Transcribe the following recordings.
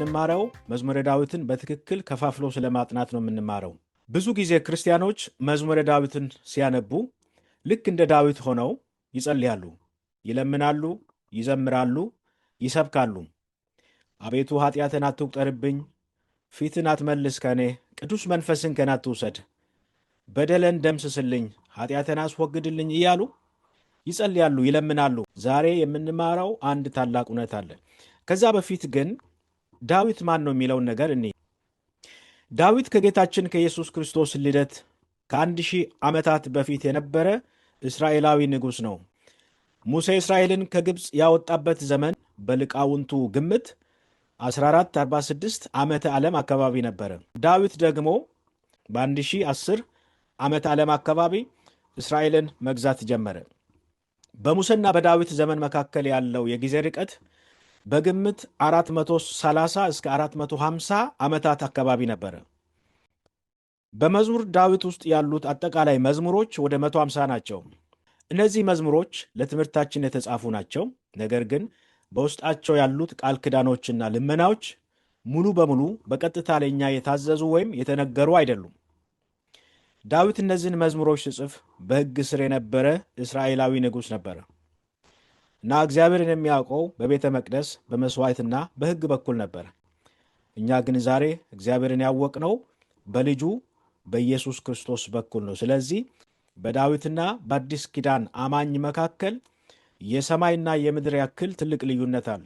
የምንማረው መዝሙረ ዳዊትን በትክክል ከፋፍሎ ስለማጥናት ነው የምንማረው። ብዙ ጊዜ ክርስቲያኖች መዝሙረ ዳዊትን ሲያነቡ ልክ እንደ ዳዊት ሆነው ይጸልያሉ፣ ይለምናሉ፣ ይዘምራሉ፣ ይሰብካሉ። አቤቱ ኃጢአትን አትቁጠርብኝ፣ ፊትን አትመልስ ከኔ፣ ቅዱስ መንፈስን ከኔ አትውሰድ፣ በደለን ደምስስልኝ፣ ኃጢአትን አስወግድልኝ እያሉ ይጸልያሉ፣ ይለምናሉ። ዛሬ የምንማረው አንድ ታላቅ እውነት አለ። ከዛ በፊት ግን ዳዊት ማን ነው የሚለውን ነገር እኔ ዳዊት ከጌታችን ከኢየሱስ ክርስቶስ ልደት ከ1000 ዓመታት በፊት የነበረ እስራኤላዊ ንጉሥ ነው። ሙሴ እስራኤልን ከግብፅ ያወጣበት ዘመን በሊቃውንቱ ግምት 1446 ዓመተ ዓለም አካባቢ ነበረ። ዳዊት ደግሞ በ1010 ዓመተ ዓለም አካባቢ እስራኤልን መግዛት ጀመረ። በሙሴና በዳዊት ዘመን መካከል ያለው የጊዜ ርቀት በግምት 430 እስከ 450 ዓመታት አካባቢ ነበረ። በመዝሙር ዳዊት ውስጥ ያሉት አጠቃላይ መዝሙሮች ወደ 150 ናቸው። እነዚህ መዝሙሮች ለትምህርታችን የተጻፉ ናቸው። ነገር ግን በውስጣቸው ያሉት ቃል ኪዳኖችና ልመናዎች ሙሉ በሙሉ በቀጥታ ለእኛ የታዘዙ ወይም የተነገሩ አይደሉም። ዳዊት እነዚህን መዝሙሮች ሲጽፍ በሕግ ስር የነበረ እስራኤላዊ ንጉሥ ነበረ እና እግዚአብሔርን የሚያውቀው በቤተ መቅደስ በመስዋዕትና በሕግ በኩል ነበረ። እኛ ግን ዛሬ እግዚአብሔርን ያወቅነው በልጁ በኢየሱስ ክርስቶስ በኩል ነው። ስለዚህ በዳዊትና በአዲስ ኪዳን አማኝ መካከል የሰማይና የምድር ያክል ትልቅ ልዩነት አለ።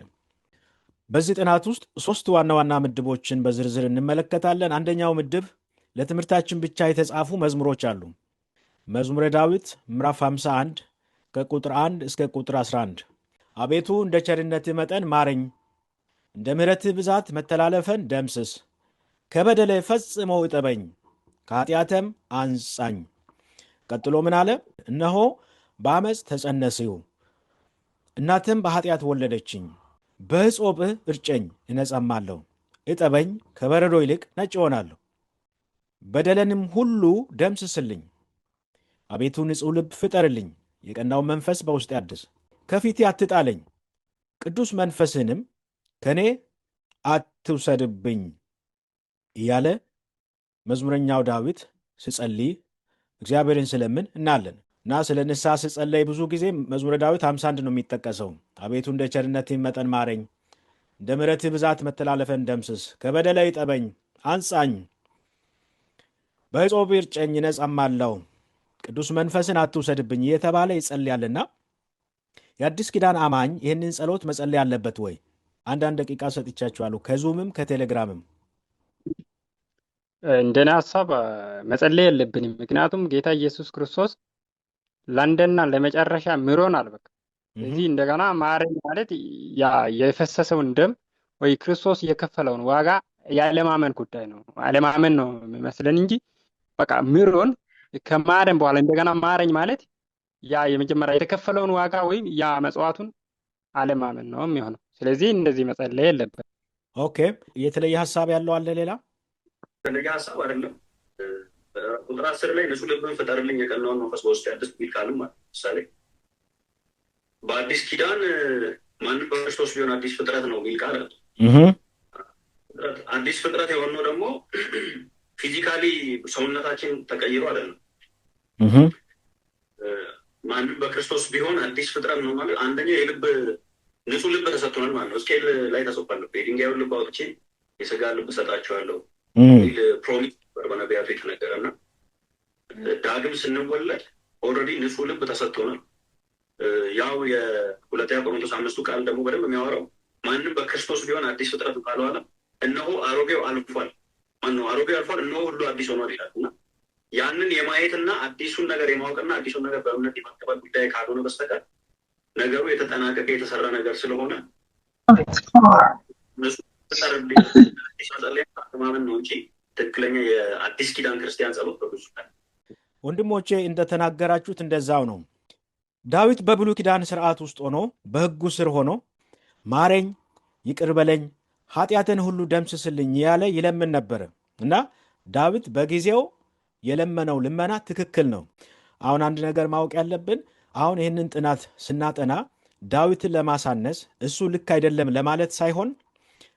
በዚህ ጥናት ውስጥ 3 ዋና ዋና ምድቦችን በዝርዝር እንመለከታለን። አንደኛው ምድብ ለትምህርታችን ብቻ የተጻፉ መዝሙሮች አሉ። መዝሙረ ዳዊት ምዕራፍ 51 ከቁጥር 1 እስከ ቁጥር 11። አቤቱ እንደ ቸርነትህ መጠን ማረኝ፣ እንደ ምሕረትህ ብዛት መተላለፈን ደምስስ፣ ከበደሌ ፈጽሞ እጠበኝ፣ ከኃጢአተም አንጻኝ። ቀጥሎ ምን አለ? እነሆ በአመፅ ተጸነስሁ፣ እናትም በኃጢአት ወለደችኝ። በሕጾብህ እርጨኝ፣ እነጻማለሁ፣ እጠበኝ፣ ከበረዶ ይልቅ ነጭ እሆናለሁ። በደለንም ሁሉ ደምስስልኝ። አቤቱ ንጹሕ ልብ ፍጠርልኝ፣ የቀናውን መንፈስ በውስጤ አድስ። ከፊቴ አትጣለኝ፣ ቅዱስ መንፈስህንም ከእኔ አትውሰድብኝ እያለ መዝሙረኛው ዳዊት ስጸልይ እግዚአብሔርን ስለምን እናለን እና ስለ ንስሐ ስጸለይ ብዙ ጊዜ መዝሙረ ዳዊት 51 ነው የሚጠቀሰው። አቤቱ እንደ ቸርነትህ መጠን ማረኝ፣ እንደ ምሕረትህ ብዛት መተላለፈን ደምስስ፣ ከበደሌ እጠበኝ አንጻኝ፣ በሕጾብ እርጨኝ እነጻማለሁ፣ ቅዱስ መንፈስን አትውሰድብኝ እየተባለ ይጸልያልና የአዲስ ኪዳን አማኝ ይህንን ጸሎት መጸለይ አለበት ወይ? አንዳንድ ደቂቃ ሰጥቻችኋለሁ፣ ከዙምም ከቴሌግራምም። እንደኔ ሀሳብ መጸለይ የለብንም። ምክንያቱም ጌታ ኢየሱስ ክርስቶስ ለአንድና ለመጨረሻ ምሮናል። በቃ እዚህ እንደገና ማረኝ ማለት ያ የፈሰሰውን ደም ወይ ክርስቶስ የከፈለውን ዋጋ ያለማመን ጉዳይ ነው። አለማመን ነው የሚመስለን እንጂ በቃ ምሮን ከማረን በኋላ እንደገና ማረኝ ማለት ያ የመጀመሪያ የተከፈለውን ዋጋ ወይም ያ መጽዋቱን አለማመን ነው የሚሆነው። ስለዚህ እንደዚህ መጸለይ የለበት። ኦኬ፣ የተለየ ሀሳብ ያለው አለ? ሌላ የተለየ ሀሳብ አይደለም። ቁጥር 10 ላይ ንጹሕ ልብን ፍጠርልኝ፣ የቀናውን መንፈስ በውስጤ አድስ የሚል ቃልም አለ። ምሳሌ በአዲስ ኪዳን ማንም በክርስቶስ ቢሆን አዲስ ፍጥረት ነው የሚል ቃል አለ። አዲስ ፍጥረት የሆነው ደግሞ ፊዚካሊ ሰውነታችን ተቀይሮ አይደለም። ማንም በክርስቶስ ቢሆን አዲስ ፍጥረት ነው ማለት አንደኛው የልብ ንጹሕ ልብ ተሰጥቶናል ማለት ነው። ሕዝቅኤል ላይ ተጽፏል። የድንጋዩን ልብ አውጥቼ የሥጋ ልብ እሰጣቸዋለሁ የሚል ፕሮሚስ በነቢያቱ የተነገረ እና ዳግም ስንወለድ ኦልሬዲ ንጹሕ ልብ ተሰጥቶናል። ያው የሁለተኛ ቆሮንቶስ 5 ቃል ደግሞ በደንብ የሚያወራው ማንም በክርስቶስ ቢሆን አዲስ ፍጥረት ካልሆነ እነሆ አሮጌው አልፏል፣ ማነው አሮጌው አልፏል፣ እነሆ ሁሉ አዲስ ሆኗል ይላል እና ያንን የማየትና አዲሱን ነገር የማወቅና አዲሱን ነገር በእምነት የማቀበል ጉዳይ ካልሆነ በስተቀር ነገሩ የተጠናቀቀ የተሰራ ነገር ስለሆነ ማመን ነው እንጂ ትክክለኛ የአዲስ ኪዳን ክርስቲያን ጸሎት በብዙ ወንድሞቼ እንደተናገራችሁት እንደዛው ነው። ዳዊት በብሉይ ኪዳን ስርዓት ውስጥ ሆኖ በሕጉ ስር ሆኖ ማረኝ፣ ይቅር በለኝ፣ ኃጢአትን ሁሉ ደምስስልኝ ያለ ይለምን ነበር እና ዳዊት በጊዜው የለመነው ልመና ትክክል ነው። አሁን አንድ ነገር ማወቅ ያለብን አሁን ይህንን ጥናት ስናጠና ዳዊትን ለማሳነስ እሱ ልክ አይደለም ለማለት ሳይሆን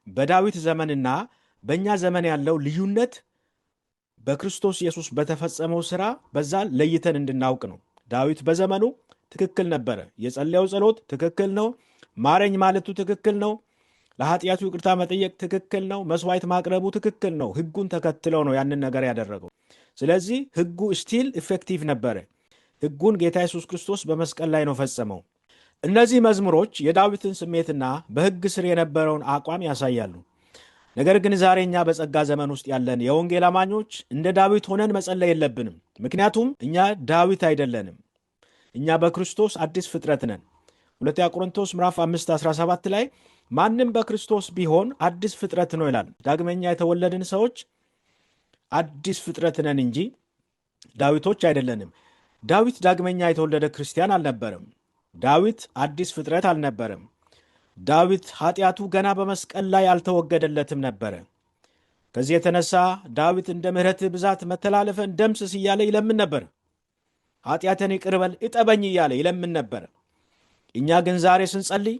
በዳዊት ዘመንና በእኛ ዘመን ያለው ልዩነት በክርስቶስ ኢየሱስ በተፈጸመው ሥራ በዛ ለይተን እንድናውቅ ነው። ዳዊት በዘመኑ ትክክል ነበረ። የጸለየው ጸሎት ትክክል ነው። ማረኝ ማለቱ ትክክል ነው። ለኃጢአቱ ይቅርታ መጠየቅ ትክክል ነው። መስዋዕት ማቅረቡ ትክክል ነው። ሕጉን ተከትለው ነው ያንን ነገር ያደረገው። ስለዚህ ሕጉ ስቲል ኢፌክቲቭ ነበረ። ሕጉን ጌታ ኢየሱስ ክርስቶስ በመስቀል ላይ ነው ፈጸመው። እነዚህ መዝሙሮች የዳዊትን ስሜትና በሕግ ስር የነበረውን አቋም ያሳያሉ። ነገር ግን ዛሬ እኛ በጸጋ ዘመን ውስጥ ያለን የወንጌል አማኞች እንደ ዳዊት ሆነን መጸለይ የለብንም። ምክንያቱም እኛ ዳዊት አይደለንም። እኛ በክርስቶስ አዲስ ፍጥረት ነን። 2 ቆሮንቶስ ምዕራፍ 5:17 ላይ ማንም በክርስቶስ ቢሆን አዲስ ፍጥረት ነው ይላል። ዳግመኛ የተወለድን ሰዎች አዲስ ፍጥረት ነን እንጂ ዳዊቶች አይደለንም። ዳዊት ዳግመኛ የተወለደ ክርስቲያን አልነበረም። ዳዊት አዲስ ፍጥረት አልነበረም። ዳዊት ኃጢአቱ ገና በመስቀል ላይ አልተወገደለትም ነበረ። ከዚህ የተነሳ ዳዊት እንደ ምሕረትህ ብዛት መተላለፈን ደምስስ እያለ ይለምን ነበር። ኃጢአትን ይቅር በል እጠበኝ እያለ ይለምን ነበር። እኛ ግን ዛሬ ስንጸልይ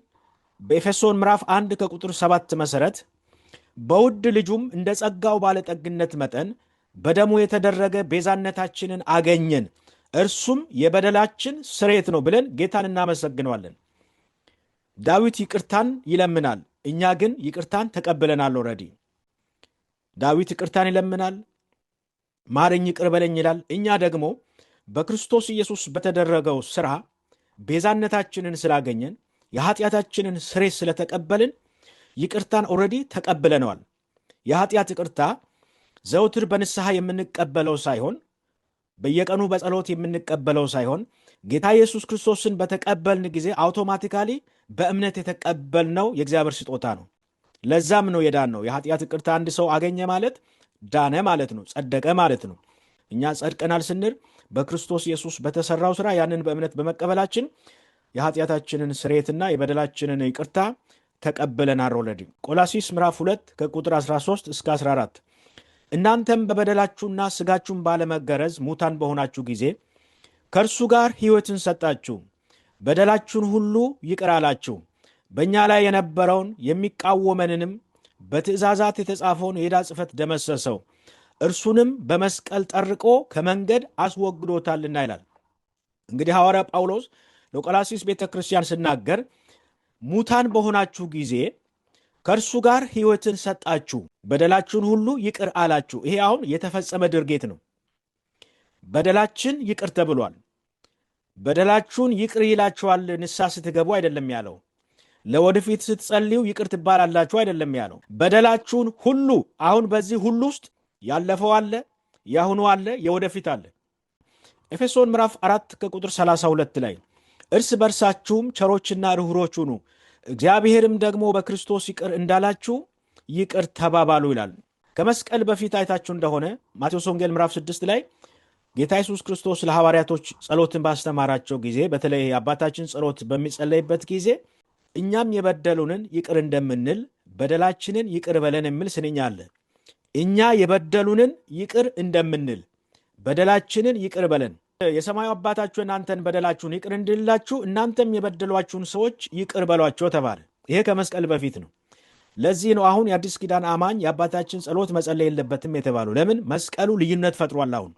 በኤፌሶን ምዕራፍ 1 ከቁጥር 7 መሠረት በውድ ልጁም እንደ ጸጋው ባለጠግነት መጠን በደሙ የተደረገ ቤዛነታችንን አገኘን፣ እርሱም የበደላችን ስርየት ነው ብለን ጌታን እናመሰግነዋለን። ዳዊት ይቅርታን ይለምናል። እኛ ግን ይቅርታን ተቀብለናል። ኦልሬዲ ዳዊት ይቅርታን ይለምናል፣ ማረኝ ይቅር በለኝ ይላል። እኛ ደግሞ በክርስቶስ ኢየሱስ በተደረገው ሥራ ቤዛነታችንን ስላገኘን የኃጢአታችንን ስርየት ስለተቀበልን ይቅርታን ኦልሬዲ ተቀብለነዋል። የኃጢአት ይቅርታ ዘውትር በንስሐ የምንቀበለው ሳይሆን በየቀኑ በጸሎት የምንቀበለው ሳይሆን ጌታ ኢየሱስ ክርስቶስን በተቀበልን ጊዜ አውቶማቲካሊ በእምነት የተቀበልነው የእግዚአብሔር ስጦታ ነው። ለዛም ነው የዳን ነው። የኃጢአት ይቅርታ አንድ ሰው አገኘ ማለት ዳነ ማለት ነው፣ ጸደቀ ማለት ነው። እኛ ጸድቀናል ስንል በክርስቶስ ኢየሱስ በተሰራው ሥራ ያንን በእምነት በመቀበላችን የኃጢአታችንን ስርየትና የበደላችንን ይቅርታ ተቀብለናል ኦልሬዲ። ቆላሲስ ምዕራፍ 2 ከቁጥር 13 እስከ 14 እናንተም በበደላችሁና ሥጋችሁን ባለመገረዝ ሙታን በሆናችሁ ጊዜ ከእርሱ ጋር ሕይወትን ሰጣችሁ፣ በደላችሁን ሁሉ ይቅር አላችሁ፣ በእኛ ላይ የነበረውን የሚቃወመንንም በትእዛዛት የተጻፈውን የዕዳ ጽሕፈት ደመሰሰው፣ እርሱንም በመስቀል ጠርቆ ከመንገድ አስወግዶታልና ይላል። እንግዲህ ሐዋርያ ጳውሎስ ለቆላሲስ ቤተ ክርስቲያን ስናገር ሙታን በሆናችሁ ጊዜ ከእርሱ ጋር ሕይወትን ሰጣችሁ፣ በደላችሁን ሁሉ ይቅር አላችሁ። ይሄ አሁን የተፈጸመ ድርጊት ነው። በደላችን ይቅር ተብሏል። በደላችሁን ይቅር ይላችኋል ንስሐ ስትገቡ አይደለም ያለው። ለወደፊት ስትጸልዩ ይቅር ትባላላችሁ አይደለም ያለው። በደላችሁን ሁሉ፣ አሁን በዚህ ሁሉ ውስጥ ያለፈው አለ፣ ያሁኑ አለ፣ የወደፊት አለ። ኤፌሶን ምዕራፍ 4 ከቁጥር 32 ላይ እርስ በርሳችሁም ቸሮችና ርኅሩኆች ሁኑ፣ እግዚአብሔርም ደግሞ በክርስቶስ ይቅር እንዳላችሁ ይቅር ተባባሉ ይላል። ከመስቀል በፊት አይታችሁ እንደሆነ ማቴዎስ ወንጌል ምዕራፍ 6 ላይ ጌታ ኢየሱስ ክርስቶስ ለሐዋርያቶች ጸሎትን ባስተማራቸው ጊዜ፣ በተለይ አባታችን ጸሎት በሚጸለይበት ጊዜ እኛም የበደሉንን ይቅር እንደምንል በደላችንን ይቅር በለን የሚል ስንኝ አለ። እኛ የበደሉንን ይቅር እንደምንል በደላችንን ይቅር በለን፣ የሰማዩ አባታችሁ እናንተን በደላችሁን ይቅር እንድላችሁ እናንተም የበደሏችሁን ሰዎች ይቅር በሏቸው ተባለ። ይሄ ከመስቀል በፊት ነው። ለዚህ ነው አሁን የአዲስ ኪዳን አማኝ የአባታችን ጸሎት መጸለይ የለበትም የተባሉ። ለምን? መስቀሉ ልዩነት ፈጥሯል። አሁን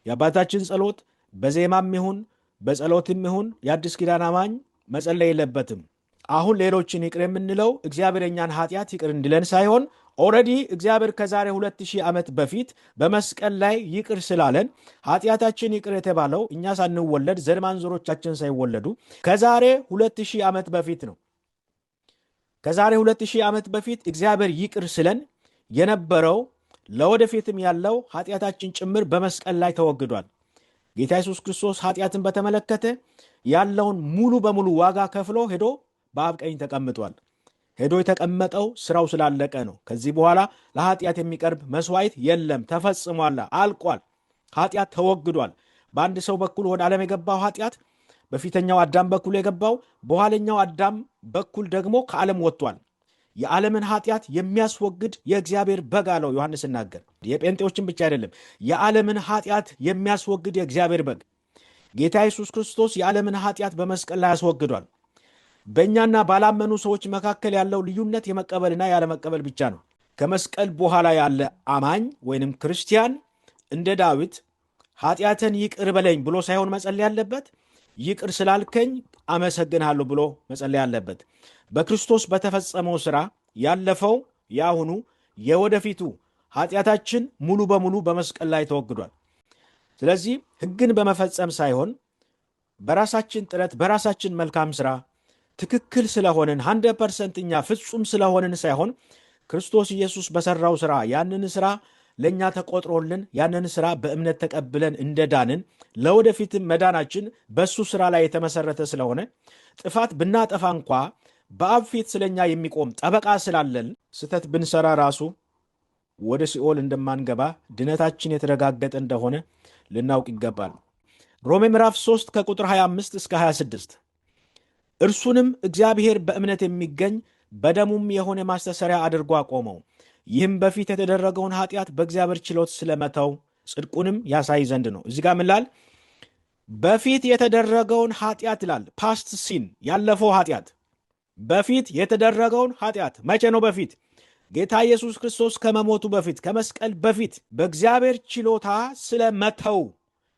የአባታችን ጸሎት በዜማም ይሁን በጸሎትም ይሁን የአዲስ ኪዳን አማኝ መጸለይ የለበትም። አሁን ሌሎችን ይቅር የምንለው እግዚአብሔር የኛን ኃጢአት ይቅር እንዲለን ሳይሆን ኦልሬዲ እግዚአብሔር ከዛሬ 2000 ዓመት በፊት በመስቀል ላይ ይቅር ስላለን ኃጢአታችን ይቅር የተባለው እኛ ሳንወለድ ዘር ማንዘሮቻችን ሳይወለዱ ከዛሬ 2000 ዓመት በፊት ነው። ከዛሬ 2000 ዓመት በፊት እግዚአብሔር ይቅር ስለን የነበረው ለወደፊትም ያለው ኃጢአታችን ጭምር በመስቀል ላይ ተወግዷል። ጌታ ኢየሱስ ክርስቶስ ኃጢአትን በተመለከተ ያለውን ሙሉ በሙሉ ዋጋ ከፍሎ ሄዶ በአብ ቀኝ ተቀምጧል። ሄዶ የተቀመጠው ስራው ስላለቀ ነው። ከዚህ በኋላ ለኃጢአት የሚቀርብ መስዋዕት የለም፣ ተፈጽሟል፣ አልቋል። ኃጢአት ተወግዷል። በአንድ ሰው በኩል ወደ ዓለም የገባው ኃጢአት በፊተኛው አዳም በኩል የገባው በኋለኛው አዳም በኩል ደግሞ ከዓለም ወጥቷል። የዓለምን ኃጢአት የሚያስወግድ የእግዚአብሔር በግ አለው ዮሐንስ ሲናገር። የጴንጤዎችን ብቻ አይደለም፣ የዓለምን ኃጢአት የሚያስወግድ የእግዚአብሔር በግ ጌታ ኢየሱስ ክርስቶስ የዓለምን ኃጢአት በመስቀል ላይ ያስወግዷል። በእኛና ባላመኑ ሰዎች መካከል ያለው ልዩነት የመቀበልና ያለመቀበል ብቻ ነው። ከመስቀል በኋላ ያለ አማኝ ወይንም ክርስቲያን እንደ ዳዊት ኃጢአትን ይቅር በለኝ ብሎ ሳይሆን መጸለይ ያለበት ይቅር ስላልከኝ አመሰግንሃለሁ ብሎ መጸለይ ያለበት። በክርስቶስ በተፈጸመው ሥራ ያለፈው፣ የአሁኑ፣ የወደፊቱ ኃጢአታችን ሙሉ በሙሉ በመስቀል ላይ ተወግዷል። ስለዚህ ሕግን በመፈጸም ሳይሆን በራሳችን ጥረት በራሳችን መልካም ሥራ ትክክል ስለሆንን 100% እኛ ፍጹም ስለሆንን ሳይሆን ክርስቶስ ኢየሱስ በሠራው ሥራ ያንን ሥራ ለእኛ ተቆጥሮልን ያንን ሥራ በእምነት ተቀብለን እንደዳንን ለወደፊትም መዳናችን በእሱ ሥራ ላይ የተመሠረተ ስለሆነ ጥፋት ብናጠፋ እንኳ በአብ ፊት ስለኛ የሚቆም ጠበቃ ስላለን ስህተት ብንሰራ ራሱ ወደ ሲኦል እንደማንገባ ድነታችን የተረጋገጠ እንደሆነ ልናውቅ ይገባል። ሮሜ ምዕራፍ 3 ከቁጥር 25 እስከ 26 እርሱንም እግዚአብሔር በእምነት የሚገኝ በደሙም የሆነ ማስተሰሪያ አድርጎ አቆመው፣ ይህም በፊት የተደረገውን ኃጢአት በእግዚአብሔር ችሎት ስለመተው ጽድቁንም ያሳይ ዘንድ ነው። እዚህ ጋር ምላል በፊት የተደረገውን ኃጢአት ይላል። ፓስት ሲን ያለፈው ኃጢአት በፊት የተደረገውን ኃጢአት መቼ ነው? በፊት ጌታ ኢየሱስ ክርስቶስ ከመሞቱ በፊት ከመስቀል በፊት በእግዚአብሔር ችሎታ ስለመተው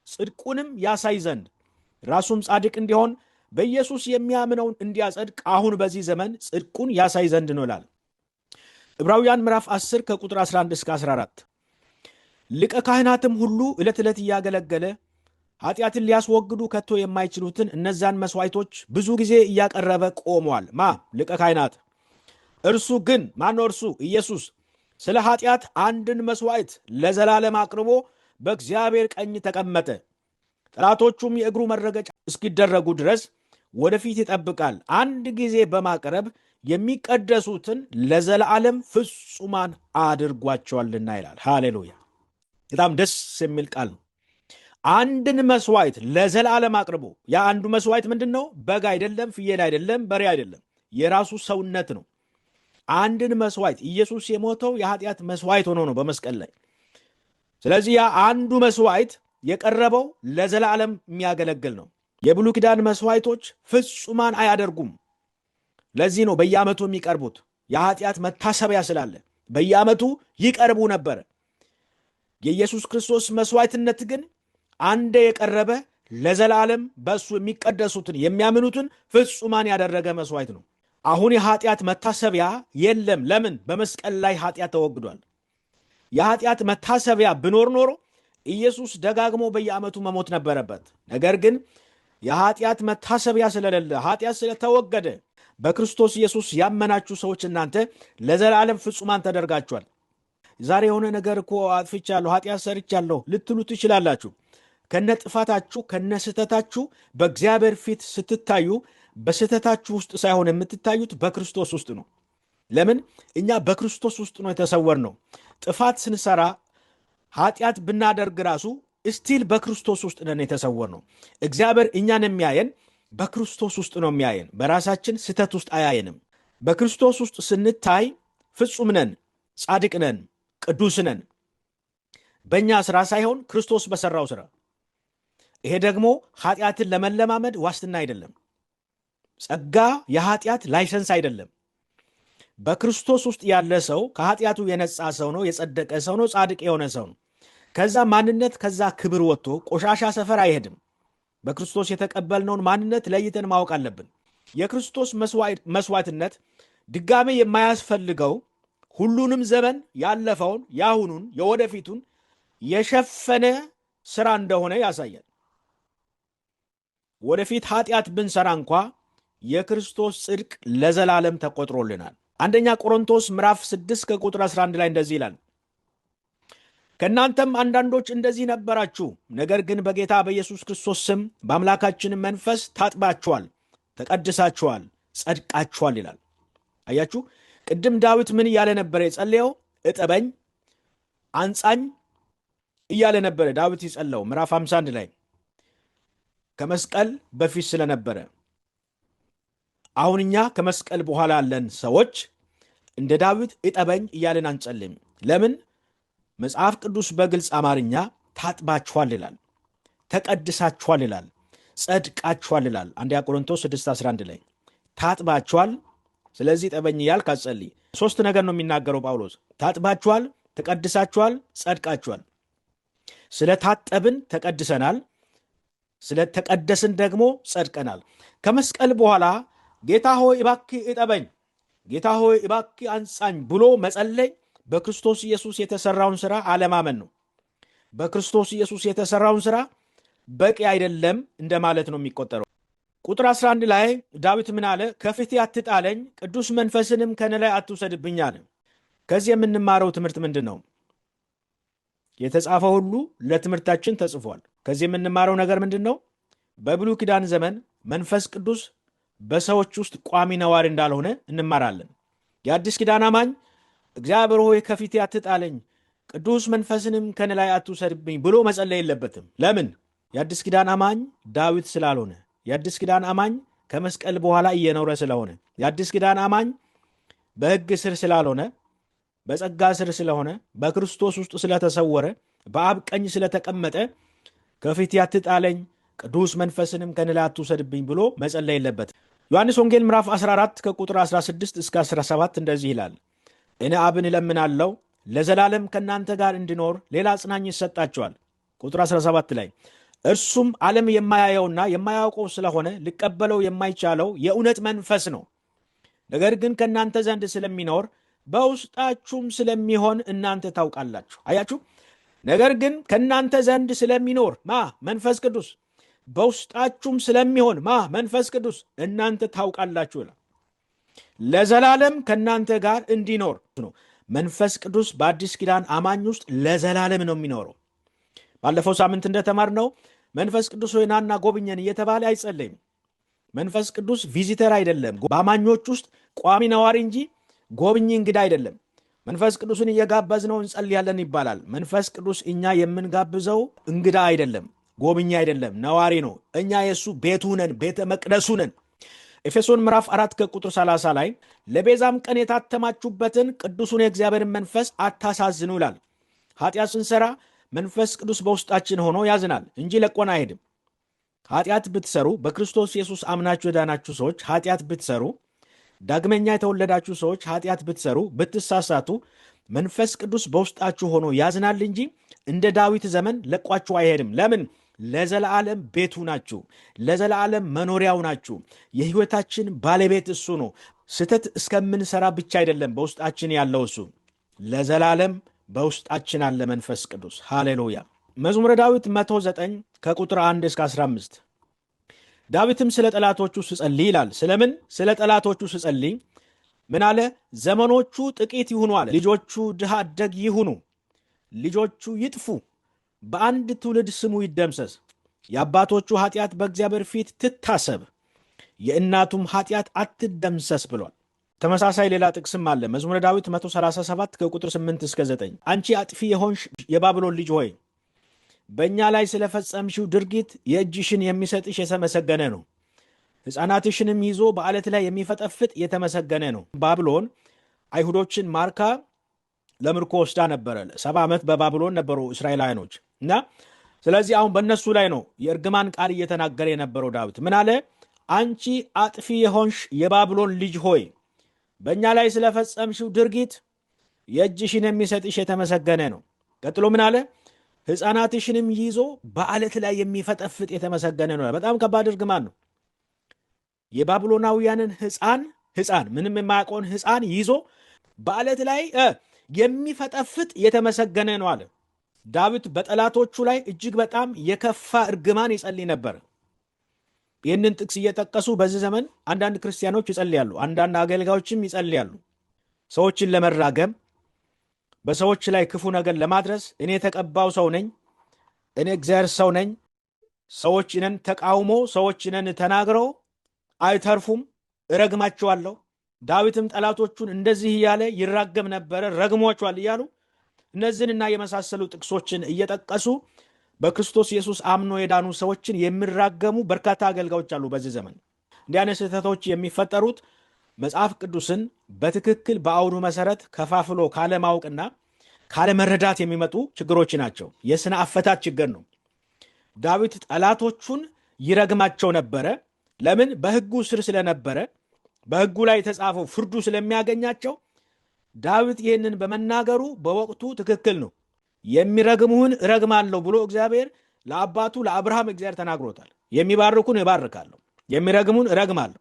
ጽድቁንም ያሳይ ዘንድ ራሱም ጻድቅ እንዲሆን በኢየሱስ የሚያምነውን እንዲያጸድቅ አሁን በዚህ ዘመን ጽድቁን ያሳይ ዘንድ ነው ይላል። ዕብራውያን ምዕራፍ 10 ከቁጥር 11 እስከ 14 ሊቀ ካህናትም ሁሉ ዕለት ዕለት እያገለገለ ኃጢአትን ሊያስወግዱ ከቶ የማይችሉትን እነዛን መስዋዕቶች ብዙ ጊዜ እያቀረበ ቆሟል። ሊቀ ካህናት እርሱ ግን ማነው? እርሱ ኢየሱስ ስለ ኃጢአት አንድን መስዋዕት ለዘላለም አቅርቦ በእግዚአብሔር ቀኝ ተቀመጠ። ጠላቶቹም የእግሩ መረገጫ እስኪደረጉ ድረስ ወደፊት ይጠብቃል። አንድ ጊዜ በማቅረብ የሚቀደሱትን ለዘላለም ፍጹማን አድርጓቸዋልና ይላል። ሃሌሉያ! በጣም ደስ የሚል ቃል ነው። አንድን መስዋዕት ለዘላለም አቅርቦ፣ ያ አንዱ መስዋዕት ምንድን ነው? በግ አይደለም፣ ፍየል አይደለም፣ በሬ አይደለም፣ የራሱ ሰውነት ነው። አንድን መስዋዕት ኢየሱስ የሞተው የኃጢአት መስዋዕት ሆኖ ነው በመስቀል ላይ። ስለዚህ ያ አንዱ መስዋዕት የቀረበው ለዘላለም የሚያገለግል ነው። የብሉይ ኪዳን መስዋዕቶች ፍጹማን አያደርጉም። ለዚህ ነው በየዓመቱ የሚቀርቡት። የኃጢአት መታሰቢያ ስላለ በየዓመቱ ይቀርቡ ነበረ። የኢየሱስ ክርስቶስ መስዋዕትነት ግን አንዴ የቀረበ ለዘላለም በእሱ የሚቀደሱትን የሚያምኑትን ፍጹማን ያደረገ መስዋዕት ነው። አሁን የኃጢአት መታሰቢያ የለም። ለምን? በመስቀል ላይ ኃጢአት ተወግዷል። የኃጢአት መታሰቢያ ብኖር ኖሮ ኢየሱስ ደጋግሞ በየዓመቱ መሞት ነበረበት። ነገር ግን የኃጢአት መታሰቢያ ስለሌለ ኃጢአት ስለተወገደ በክርስቶስ ኢየሱስ ያመናችሁ ሰዎች እናንተ ለዘላለም ፍጹማን ተደርጋችኋል። ዛሬ የሆነ ነገር እኮ አጥፍቻለሁ፣ ኃጢአት ሰርቻለሁ ልትሉ ትችላላችሁ። ከነ ጥፋታችሁ ከነ ስህተታችሁ በእግዚአብሔር ፊት ስትታዩ በስህተታችሁ ውስጥ ሳይሆን የምትታዩት በክርስቶስ ውስጥ ነው። ለምን? እኛ በክርስቶስ ውስጥ ነው የተሰወር ነው። ጥፋት ስንሰራ ኃጢአት ብናደርግ ራሱ እስቲል በክርስቶስ ውስጥ ነን የተሰወር ነው። እግዚአብሔር እኛን የሚያየን በክርስቶስ ውስጥ ነው የሚያየን። በራሳችን ስህተት ውስጥ አያየንም። በክርስቶስ ውስጥ ስንታይ ፍጹም ነን፣ ጻድቅ ነን፣ ቅዱስ ነን። በእኛ ስራ ሳይሆን ክርስቶስ በሰራው ስራ። ይሄ ደግሞ ኃጢአትን ለመለማመድ ዋስትና አይደለም። ጸጋ የኃጢአት ላይሰንስ አይደለም። በክርስቶስ ውስጥ ያለ ሰው ከኃጢአቱ የነጻ ሰው ነው፣ የጸደቀ ሰው ነው፣ ጻድቅ የሆነ ሰው ነው። ከዛ ማንነት ከዛ ክብር ወጥቶ ቆሻሻ ሰፈር አይሄድም። በክርስቶስ የተቀበልነውን ማንነት ለይተን ማወቅ አለብን። የክርስቶስ መስዋዕትነት ድጋሜ የማያስፈልገው ሁሉንም ዘመን ያለፈውን፣ የአሁኑን፣ የወደፊቱን የሸፈነ ስራ እንደሆነ ያሳያል። ወደፊት ኃጢአት ብንሰራ እንኳ የክርስቶስ ጽድቅ ለዘላለም ተቆጥሮልናል። አንደኛ ቆሮንቶስ ምዕራፍ 6 ከቁጥር 11 ላይ እንደዚህ ይላል፣ ከእናንተም አንዳንዶች እንደዚህ ነበራችሁ፣ ነገር ግን በጌታ በኢየሱስ ክርስቶስ ስም በአምላካችንም መንፈስ ታጥባችኋል፣ ተቀድሳችኋል፣ ጸድቃችኋል ይላል። አያችሁ፣ ቅድም ዳዊት ምን እያለ ነበረ የጸለየው? እጠበኝ፣ አንጻኝ እያለ ነበረ ዳዊት ይጸለው ምዕራፍ 51 ላይ ከመስቀል በፊት ስለነበረ። አሁን እኛ ከመስቀል በኋላ ያለን ሰዎች እንደ ዳዊት እጠበኝ እያለን አንጸልም። ለምን? መጽሐፍ ቅዱስ በግልጽ አማርኛ ታጥባችኋል ይላል፣ ተቀድሳችኋል ይላል፣ ጸድቃችኋል ይላል። አንደኛ ቆሮንቶስ 6:11 ላይ ታጥባችኋል፣ ስለዚህ ጠበኝ እያልክ አትጸልይ። 3 ነገር ነው የሚናገረው ጳውሎስ። ታጥባችኋል፣ ተቀድሳችኋል፣ ጸድቃችኋል። ስለታጠብን ተቀድሰናል፣ ስለተቀደስን ደግሞ ጸድቀናል። ከመስቀል በኋላ ጌታ ሆይ እባክህ እጠበኝ፣ ጌታ ሆይ እባክህ አንጻኝ ብሎ መጸለይ በክርስቶስ ኢየሱስ የተሰራውን ሥራ አለማመን ነው። በክርስቶስ ኢየሱስ የተሰራውን ሥራ በቂ አይደለም እንደማለት ነው የሚቆጠረው። ቁጥር 11 ላይ ዳዊት ምን አለ? ከፊቴ አትጣለኝ፣ ቅዱስ መንፈስንም ከኔ ላይ አትውሰድብኝ አለ። ከዚህ የምንማረው ትምህርት ምንድን ነው? የተጻፈ ሁሉ ለትምህርታችን ተጽፏል። ከዚህ የምንማረው ነገር ምንድን ነው? በብሉይ ኪዳን ዘመን መንፈስ ቅዱስ በሰዎች ውስጥ ቋሚ ነዋሪ እንዳልሆነ እንማራለን። የአዲስ ኪዳን አማኝ እግዚአብሔር ሆይ ከፊቴ አትጣለኝ፣ ቅዱስ መንፈስንም ከኔ ላይ አትውሰድብኝ ብሎ መጸለይ የለበትም። ለምን? የአዲስ ኪዳን አማኝ ዳዊት ስላልሆነ፣ የአዲስ ኪዳን አማኝ ከመስቀል በኋላ እየኖረ ስለሆነ፣ የአዲስ ኪዳን አማኝ በሕግ ስር ስላልሆነ፣ በጸጋ ስር ስለሆነ፣ በክርስቶስ ውስጥ ስለተሰወረ፣ በአብ ቀኝ ስለተቀመጠ ከፊቴ አትጣለኝ፣ ቅዱስ መንፈስንም ከኔ ላይ አትውሰድብኝ ብሎ መጸለይ የለበትም። ዮሐንስ ወንጌል ምዕራፍ 14 ከቁጥር 16 እስከ 17 እንደዚህ ይላል፣ እኔ አብን እለምናለሁ ለዘላለም ከእናንተ ጋር እንዲኖር ሌላ አጽናኝ ይሰጣቸዋል። ቁጥር 17 ላይ እርሱም ዓለም የማያየውና የማያውቀው ስለሆነ ሊቀበለው የማይቻለው የእውነት መንፈስ ነው። ነገር ግን ከእናንተ ዘንድ ስለሚኖር በውስጣችሁም ስለሚሆን እናንተ ታውቃላችሁ። አያችሁ፣ ነገር ግን ከእናንተ ዘንድ ስለሚኖር መንፈስ ቅዱስ፣ በውስጣችሁም ስለሚሆን መንፈስ ቅዱስ እናንተ ታውቃላችሁ ይላል። ለዘላለም ከእናንተ ጋር እንዲኖር ነው። መንፈስ ቅዱስ በአዲስ ኪዳን አማኝ ውስጥ ለዘላለም ነው የሚኖረው። ባለፈው ሳምንት እንደተማርነው መንፈስ ቅዱስ ሆይ ናና ጎብኘን እየተባለ አይጸለይም። መንፈስ ቅዱስ ቪዚተር አይደለም፣ በአማኞች ውስጥ ቋሚ ነዋሪ እንጂ ጎብኝ እንግዳ አይደለም። መንፈስ ቅዱስን እየጋበዝነው እንጸልያለን ይባላል። መንፈስ ቅዱስ እኛ የምንጋብዘው እንግዳ አይደለም፣ ጎብኝ አይደለም፣ ነዋሪ ነው። እኛ የእሱ ቤቱ ነን፣ ቤተ መቅደሱ ነን። ኤፌሶን ምዕራፍ 4 ከቁጥር 30 ላይ ለቤዛም ቀን የታተማችሁበትን ቅዱሱን የእግዚአብሔርን መንፈስ አታሳዝኑ ይላል። ኃጢአት ስንሰራ መንፈስ ቅዱስ በውስጣችን ሆኖ ያዝናል እንጂ ለቆን አይሄድም። ኃጢአት ብትሰሩ፣ በክርስቶስ ኢየሱስ አምናችሁ የዳናችሁ ሰዎች ኃጢአት ብትሰሩ፣ ዳግመኛ የተወለዳችሁ ሰዎች ኃጢአት ብትሰሩ፣ ብትሳሳቱ መንፈስ ቅዱስ በውስጣችሁ ሆኖ ያዝናል እንጂ እንደ ዳዊት ዘመን ለቋችሁ አይሄድም። ለምን? ለዘላለም ቤቱ ናችሁ፣ ለዘላለም መኖሪያው ናችሁ። የሕይወታችን ባለቤት እሱ ነው። ስህተት እስከምንሰራ ብቻ አይደለም በውስጣችን ያለው እሱ፣ ለዘላለም በውስጣችን አለ መንፈስ ቅዱስ። ሃሌሉያ። መዝሙረ ዳዊት 109 ከቁጥር 1 እስከ 15 ዳዊትም ስለ ጠላቶቹ ስጸልይ ይላል። ስለምን? ስለ ጠላቶቹ ስጸልይ ምን አለ? ዘመኖቹ ጥቂት ይሁኑ አለ። ልጆቹ ድሃ አደግ ይሁኑ፣ ልጆቹ ይጥፉ፣ በአንድ ትውልድ ስሙ ይደምሰስ። የአባቶቹ ኃጢአት በእግዚአብሔር ፊት ትታሰብ፣ የእናቱም ኃጢአት አትደምሰስ ብሏል። ተመሳሳይ ሌላ ጥቅስም አለ። መዝሙረ ዳዊት 137 ከቁጥር 8 እስከ 9 አንቺ አጥፊ የሆንሽ የባቢሎን ልጅ ሆይ በእኛ ላይ ስለፈጸምሽው ድርጊት የእጅሽን የሚሰጥሽ የተመሰገነ ነው። ሕፃናትሽንም ይዞ በዓለት ላይ የሚፈጠፍጥ የተመሰገነ ነው። ባቢሎን አይሁዶችን ማርካ ለምርኮ ወስዳ ነበረ። 70 ዓመት በባቢሎን ነበሩ እስራኤላውያኖች እና ስለዚህ አሁን በእነሱ ላይ ነው የእርግማን ቃል እየተናገረ የነበረው ዳዊት። ምን አለ? አንቺ አጥፊ የሆንሽ የባቢሎን ልጅ ሆይ በእኛ ላይ ስለፈጸምሽው ድርጊት የእጅሽን የሚሰጥሽ የተመሰገነ ነው። ቀጥሎ ምን አለ? ሕፃናትሽንም ይዞ በዓለት ላይ የሚፈጠፍጥ የተመሰገነ ነው። በጣም ከባድ እርግማን ነው። የባቢሎናውያንን ሕፃን ምንም የማያውቀውን ሕፃን ይዞ በዓለት ላይ የሚፈጠፍጥ የተመሰገነ ነው አለ። ዳዊት በጠላቶቹ ላይ እጅግ በጣም የከፋ እርግማን ይጸልይ ነበር። ይህንን ጥቅስ እየጠቀሱ በዚህ ዘመን አንዳንድ ክርስቲያኖች ይጸልያሉ፣ አንዳንድ አገልጋዮችም ይጸልያሉ። ሰዎችን ለመራገም፣ በሰዎች ላይ ክፉ ነገር ለማድረስ እኔ የተቀባው ሰው ነኝ፣ እኔ እግዚአብሔር ሰው ነኝ፣ ሰዎችንን ተቃውሞ ሰዎችንን ተናግረው አይተርፉም፣ እረግማቸዋለሁ። ዳዊትም ጠላቶቹን እንደዚህ እያለ ይራገም ነበረ፣ ረግሟቸዋል እያሉ እነዚህንና የመሳሰሉ ጥቅሶችን እየጠቀሱ በክርስቶስ ኢየሱስ አምኖ የዳኑ ሰዎችን የሚራገሙ በርካታ አገልጋዮች አሉ በዚህ ዘመን። እንዲህ አይነት ስህተቶች የሚፈጠሩት መጽሐፍ ቅዱስን በትክክል በአውዱ መሰረት ከፋፍሎ ካለማወቅና ካለመረዳት የሚመጡ ችግሮች ናቸው። የስነ አፈታት ችግር ነው። ዳዊት ጠላቶቹን ይረግማቸው ነበረ። ለምን? በሕጉ ስር ስለነበረ፣ በሕጉ ላይ የተጻፈው ፍርዱ ስለሚያገኛቸው ዳዊት ይህንን በመናገሩ በወቅቱ ትክክል ነው። የሚረግሙህን እረግማለሁ ብሎ እግዚአብሔር ለአባቱ ለአብርሃም እግዚአብሔር ተናግሮታል። የሚባርኩን እባርካለሁ፣ የሚረግሙን እረግማለሁ።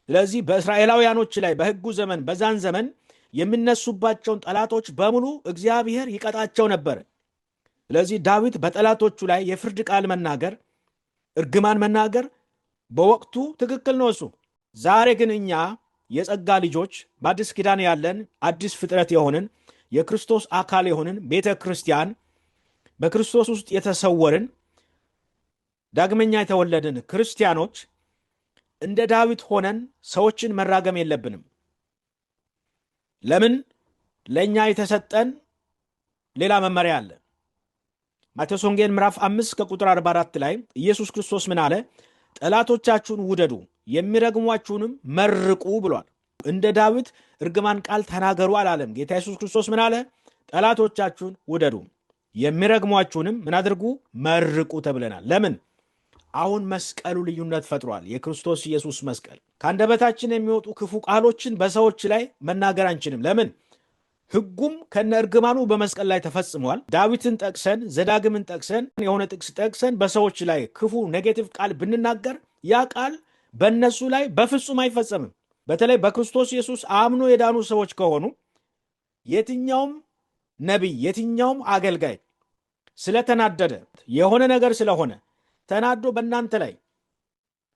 ስለዚህ በእስራኤላውያኖች ላይ በሕጉ ዘመን በዛን ዘመን የሚነሱባቸውን ጠላቶች በሙሉ እግዚአብሔር ይቀጣቸው ነበር። ስለዚህ ዳዊት በጠላቶቹ ላይ የፍርድ ቃል መናገር፣ እርግማን መናገር በወቅቱ ትክክል ነው እሱ። ዛሬ ግን እኛ የጸጋ ልጆች በአዲስ ኪዳን ያለን አዲስ ፍጥረት የሆንን የክርስቶስ አካል የሆንን ቤተ ክርስቲያን በክርስቶስ ውስጥ የተሰወርን ዳግመኛ የተወለድን ክርስቲያኖች እንደ ዳዊት ሆነን ሰዎችን መራገም የለብንም። ለምን? ለእኛ የተሰጠን ሌላ መመሪያ አለ። ማቴዎስ ወንጌል ምዕራፍ 5 ከቁጥር 44 ላይ ኢየሱስ ክርስቶስ ምን አለ? ጠላቶቻችሁን ውደዱ፣ የሚረግሟችሁንም መርቁ ብሏል። እንደ ዳዊት እርግማን ቃል ተናገሩ አላለም። ጌታ ኢየሱስ ክርስቶስ ምን አለ? ጠላቶቻችሁን ውደዱ፣ የሚረግሟችሁንም ምን አድርጉ? መርቁ ተብለናል። ለምን? አሁን መስቀሉ ልዩነት ፈጥሯል። የክርስቶስ ኢየሱስ መስቀል። ከአንደበታችን የሚወጡ ክፉ ቃሎችን በሰዎች ላይ መናገር አንችልም። ለምን? ሕጉም ከነ እርግማኑ በመስቀል ላይ ተፈጽሟል። ዳዊትን ጠቅሰን ዘዳግምን ጠቅሰን የሆነ ጥቅስ ጠቅሰን በሰዎች ላይ ክፉ ኔጌቲቭ ቃል ብንናገር ያ ቃል በእነሱ ላይ በፍጹም አይፈጸምም። በተለይ በክርስቶስ ኢየሱስ አምኖ የዳኑ ሰዎች ከሆኑ የትኛውም ነቢይ የትኛውም አገልጋይ ስለተናደደ የሆነ ነገር ስለሆነ ተናዶ በእናንተ ላይ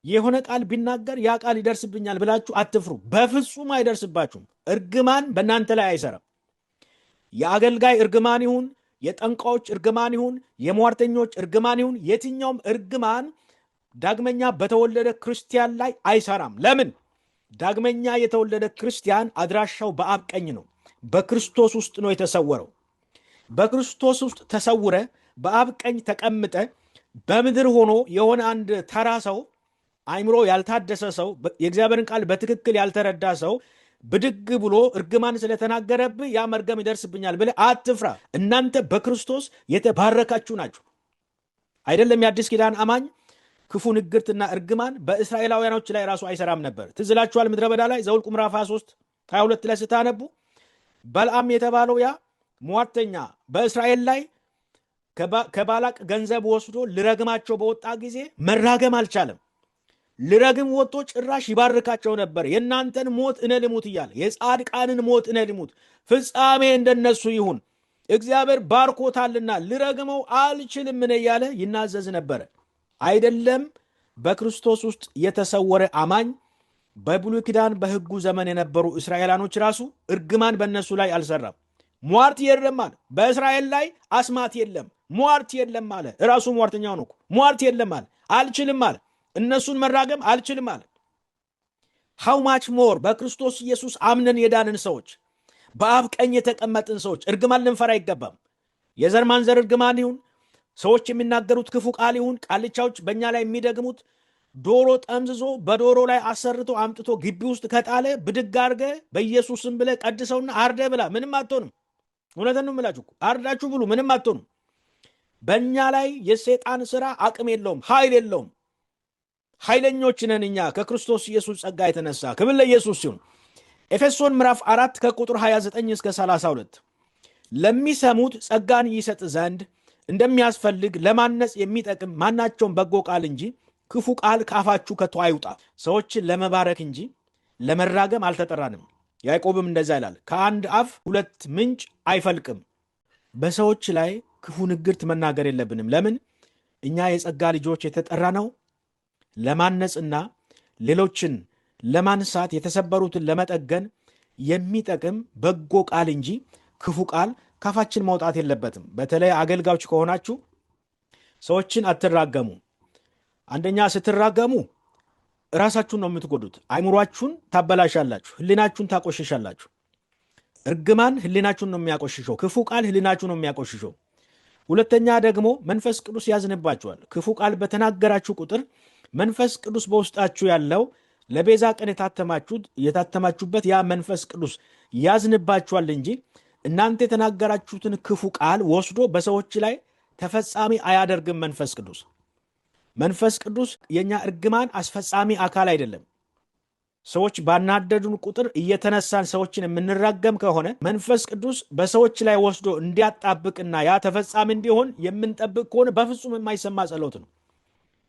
የሆነ ቃል ቢናገር ያ ቃል ይደርስብኛል ብላችሁ አትፍሩ። በፍጹም አይደርስባችሁም። እርግማን በእናንተ ላይ አይሰራም። የአገልጋይ እርግማን ይሁን፣ የጠንቋዎች እርግማን ይሁን፣ የሟርተኞች እርግማን ይሁን፣ የትኛውም እርግማን ዳግመኛ በተወለደ ክርስቲያን ላይ አይሰራም። ለምን? ዳግመኛ የተወለደ ክርስቲያን አድራሻው በአብ ቀኝ ነው። በክርስቶስ ውስጥ ነው የተሰወረው። በክርስቶስ ውስጥ ተሰውረ በአብ ቀኝ ተቀምጠ በምድር ሆኖ የሆነ አንድ ተራ ሰው አይምሮ ያልታደሰ ሰው የእግዚአብሔርን ቃል በትክክል ያልተረዳ ሰው ብድግ ብሎ እርግማን ስለተናገረብህ ያ መርገም ይደርስብኛል ብለህ አትፍራ። እናንተ በክርስቶስ የተባረካችሁ ናችሁ። አይደለም የአዲስ ኪዳን አማኝ ክፉ ንግርትና እርግማን በእስራኤላውያኖች ላይ ራሱ አይሰራም ነበር። ትዝ ይላችኋል ምድረ በዳ ላይ ዘኍልቍ ምዕራፍ 23 22 ላይ ስታነቡ በልዓም የተባለው ያ ሟርተኛ በእስራኤል ላይ ከባላቅ ገንዘብ ወስዶ ልረግማቸው በወጣ ጊዜ መራገም አልቻለም። ልረግም ወጥቶ ጭራሽ ይባርካቸው ነበር። የእናንተን ሞት እኔ ልሙት እያለ የጻድቃንን ሞት እኔ ልሙት፣ ፍጻሜ እንደነሱ ይሁን፣ እግዚአብሔር ባርኮታልና ልረግመው አልችልም እኔ እያለ ይናዘዝ ነበረ። አይደለም በክርስቶስ ውስጥ የተሰወረ አማኝ በብሉይ ኪዳን በሕጉ ዘመን የነበሩ እስራኤላኖች ራሱ እርግማን በእነሱ ላይ አልሰራም። ሟርት የለም አለ። በእስራኤል ላይ አስማት የለም፣ ሟርት የለም አለ። እራሱ ሟርተኛው ነው። ሟርት የለም አለ። አልችልም አለ። እነሱን መራገም አልችልም አለ። ሃው ማች ሞር በክርስቶስ ኢየሱስ አምነን የዳንን ሰዎች፣ በአብ ቀኝ የተቀመጥን ሰዎች እርግማን ልንፈራ አይገባም። የዘር ማንዘር እርግማን ይሁን፣ ሰዎች የሚናገሩት ክፉ ቃል ይሁን፣ ቃልቻዎች በእኛ ላይ የሚደግሙት ዶሮ ጠምዝዞ በዶሮ ላይ አሰርቶ አምጥቶ ግቢ ውስጥ ከጣለ ብድግ አርገ በኢየሱስም ብለ ቀድሰውና አርደ ብላ፣ ምንም አትሆንም። እውነትን ነው የምላችሁ፣ አርዳችሁ ብሉ፣ ምንም አትሆንም። በእኛ ላይ የሰይጣን ስራ አቅም የለውም፣ ኃይል የለውም። ኃይለኞች ነን እኛ ከክርስቶስ ኢየሱስ ጸጋ የተነሳ። ክብር ለኢየሱስ ሲሆን ኤፌሶን ምዕራፍ 4 ከቁጥር 29 እስከ 32 ለሚሰሙት ጸጋን ይሰጥ ዘንድ እንደሚያስፈልግ ለማነጽ የሚጠቅም ማናቸውም በጎ ቃል እንጂ ክፉ ቃል ከአፋችሁ ከቶ አይውጣ። ሰዎችን ለመባረክ እንጂ ለመራገም አልተጠራንም። ያዕቆብም እንደዛ ይላል፣ ከአንድ አፍ ሁለት ምንጭ አይፈልቅም። በሰዎች ላይ ክፉ ንግርት መናገር የለብንም። ለምን? እኛ የጸጋ ልጆች የተጠራ ነው ለማነጽና ሌሎችን ለማንሳት የተሰበሩትን ለመጠገን የሚጠቅም በጎ ቃል እንጂ ክፉ ቃል ካፋችን መውጣት የለበትም። በተለይ አገልጋዮች ከሆናችሁ ሰዎችን አትራገሙ። አንደኛ ስትራገሙ ራሳችሁን ነው የምትጎዱት። አይምሯችሁን ታበላሻላችሁ፣ ህሊናችሁን ታቆሽሻላችሁ። እርግማን ህሊናችሁን ነው የሚያቆሽሸው። ክፉ ቃል ህሊናችሁን ነው የሚያቆሽሸው። ሁለተኛ ደግሞ መንፈስ ቅዱስ ያዝንባችኋል። ክፉ ቃል በተናገራችሁ ቁጥር መንፈስ ቅዱስ በውስጣችሁ ያለው ለቤዛ ቀን የታተማችሁበት ያ መንፈስ ቅዱስ ያዝንባችኋል እንጂ እናንተ የተናገራችሁትን ክፉ ቃል ወስዶ በሰዎች ላይ ተፈጻሚ አያደርግም። መንፈስ ቅዱስ የኛ እርግማን አስፈጻሚ አካል አይደለም። ሰዎች ባናደዱን ቁጥር እየተነሳን ሰዎችን የምንራገም ከሆነ መንፈስ ቅዱስ በሰዎች ላይ ወስዶ እንዲያጣብቅና ያ ተፈጻሚ እንዲሆን የምንጠብቅ ከሆነ በፍጹም የማይሰማ ጸሎት ነው።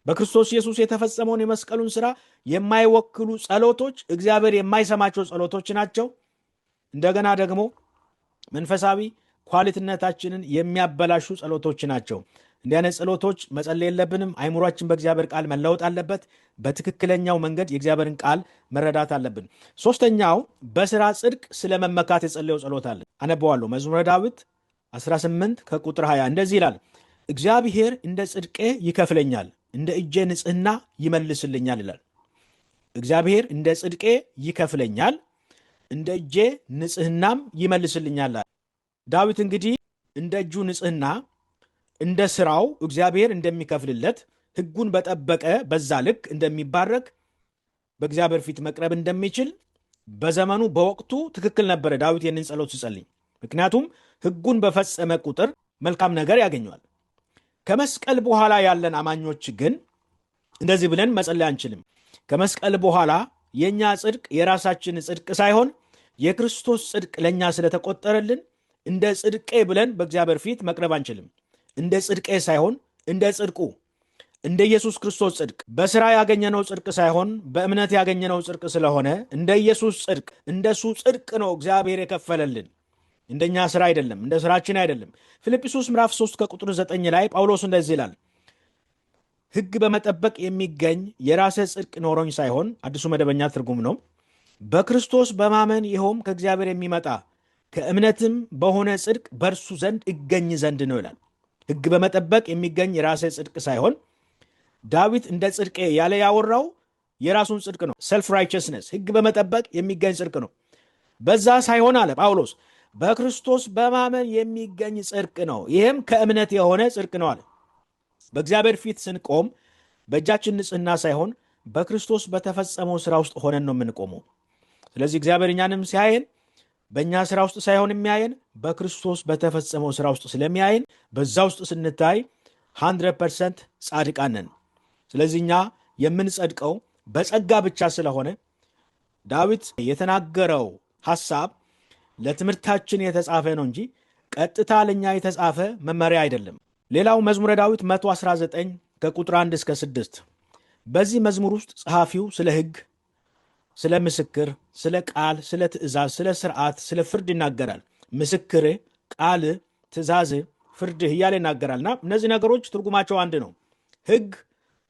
በክርስቶስ ኢየሱስ የተፈጸመውን የመስቀሉን ስራ የማይወክሉ ጸሎቶች እግዚአብሔር የማይሰማቸው ጸሎቶች ናቸው። እንደገና ደግሞ መንፈሳዊ ኳሊቲነታችንን የሚያበላሹ ጸሎቶች ናቸው። እንዲህ አይነት ጸሎቶች መጸለይ የለብንም። አይምሯችን በእግዚአብሔር ቃል መለወጥ አለበት። በትክክለኛው መንገድ የእግዚአብሔርን ቃል መረዳት አለብን። ሶስተኛው በስራ ጽድቅ ስለመመካት የጸለየው ጸሎት አለ። አነበዋለሁ። መዝሙረ ዳዊት 18 ከቁጥር 20 እንደዚህ ይላል፣ እግዚአብሔር እንደ ጽድቄ ይከፍለኛል፣ እንደ እጄ ንጽሕና ይመልስልኛል ይላል። እግዚአብሔር እንደ ጽድቄ ይከፍለኛል፣ እንደ እጄ ንጽሕናም ይመልስልኛል። ዳዊት እንግዲህ እንደ እጁ ንጽሕና እንደ ስራው እግዚአብሔር እንደሚከፍልለት ሕጉን በጠበቀ በዛ ልክ እንደሚባረክ በእግዚአብሔር ፊት መቅረብ እንደሚችል በዘመኑ በወቅቱ ትክክል ነበረ ዳዊት ይህንን ጸሎት ሲጸልይ። ምክንያቱም ሕጉን በፈጸመ ቁጥር መልካም ነገር ያገኘዋል። ከመስቀል በኋላ ያለን አማኞች ግን እንደዚህ ብለን መጸለይ አንችልም። ከመስቀል በኋላ የእኛ ጽድቅ የራሳችን ጽድቅ ሳይሆን የክርስቶስ ጽድቅ ለእኛ ስለተቆጠረልን እንደ ጽድቄ ብለን በእግዚአብሔር ፊት መቅረብ አንችልም። እንደ ጽድቄ ሳይሆን እንደ ጽድቁ፣ እንደ ኢየሱስ ክርስቶስ ጽድቅ፣ በስራ ያገኘነው ጽድቅ ሳይሆን በእምነት ያገኘነው ጽድቅ ስለሆነ እንደ ኢየሱስ ጽድቅ፣ እንደሱ ጽድቅ ነው እግዚአብሔር የከፈለልን። እንደኛ ስራ አይደለም፣ እንደ ስራችን አይደለም። ፊልጵስዩስ ምዕራፍ 3 ከቁጥር 9 ላይ ጳውሎስ እንደዚህ ይላል፣ ሕግ በመጠበቅ የሚገኝ የራሴ ጽድቅ ኖሮኝ ሳይሆን፣ አዲሱ መደበኛ ትርጉም ነው፣ በክርስቶስ በማመን ይኸውም ከእግዚአብሔር የሚመጣ ከእምነትም በሆነ ጽድቅ በእርሱ ዘንድ እገኝ ዘንድ ነው ይላል። ሕግ በመጠበቅ የሚገኝ የራሴ ጽድቅ ሳይሆን ዳዊት እንደ ጽድቄ ያለ ያወራው የራሱን ጽድቅ ነው። ሰልፍ ራይቸስነስ ሕግ በመጠበቅ የሚገኝ ጽድቅ ነው። በዛ ሳይሆን አለ ጳውሎስ በክርስቶስ በማመን የሚገኝ ጽድቅ ነው፣ ይህም ከእምነት የሆነ ጽድቅ ነው አለ። በእግዚአብሔር ፊት ስንቆም በእጃችን ንጽሕና ሳይሆን በክርስቶስ በተፈጸመው ስራ ውስጥ ሆነን ነው የምንቆመው። ስለዚህ እግዚአብሔር እኛንም ሲያየን በእኛ ስራ ውስጥ ሳይሆን የሚያየን በክርስቶስ በተፈጸመው ስራ ውስጥ ስለሚያየን በዛ ውስጥ ስንታይ 100% ጻድቃን ነን። ስለዚህ እኛ የምንጸድቀው በጸጋ ብቻ ስለሆነ ዳዊት የተናገረው ሐሳብ ለትምህርታችን የተጻፈ ነው እንጂ ቀጥታ ለእኛ የተጻፈ መመሪያ አይደለም። ሌላው መዝሙረ ዳዊት 119 ከቁጥር 1 እስከ 6። በዚህ መዝሙር ውስጥ ጸሐፊው ስለ ሕግ፣ ስለ ምስክር፣ ስለ ቃል፣ ስለ ትእዛዝ፣ ስለ ስርዓት፣ ስለ ፍርድ ይናገራል። ምስክር፣ ቃል፣ ትእዛዝ፣ ፍርድህ እያለ ይናገራልና እነዚህ ነገሮች ትርጉማቸው አንድ ነው። ሕግ፣